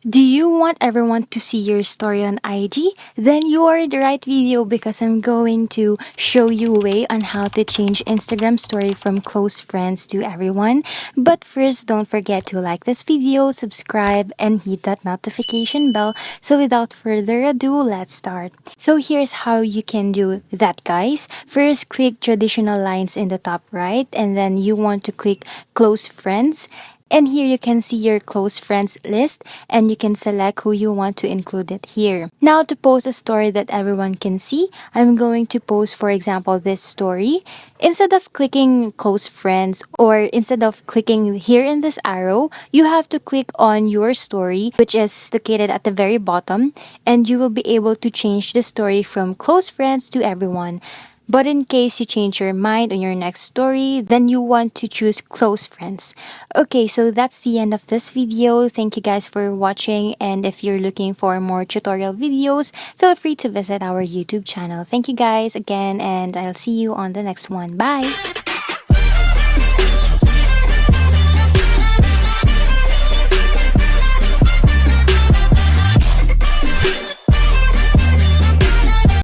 Do you want everyone to see your story on IG? Then you are in the right video because I'm going to show you a way on how to change Instagram story from close friends to everyone. But first, don't forget to like this video, subscribe, and hit that notification bell. So without further ado, let's start. So here's how you can do that, guys. First, click traditional lines in the top right, and then you want to click close friends. And here you can see your close friends list and you can select who you want to include it here. Now to post a story that everyone can see, I'm going to post for example this story. Instead of clicking close friends or instead of clicking here in this arrow, you have to click on your story which is located at the very bottom and you will be able to change the story from close friends to everyone. But in case you change your mind on your next story, then you want to choose close friends. Okay, so that's the end of this video. Thank you guys for watching. And if you're looking for more tutorial videos, feel free to visit our YouTube channel. Thank you guys again, and I'll see you on the next one. Bye!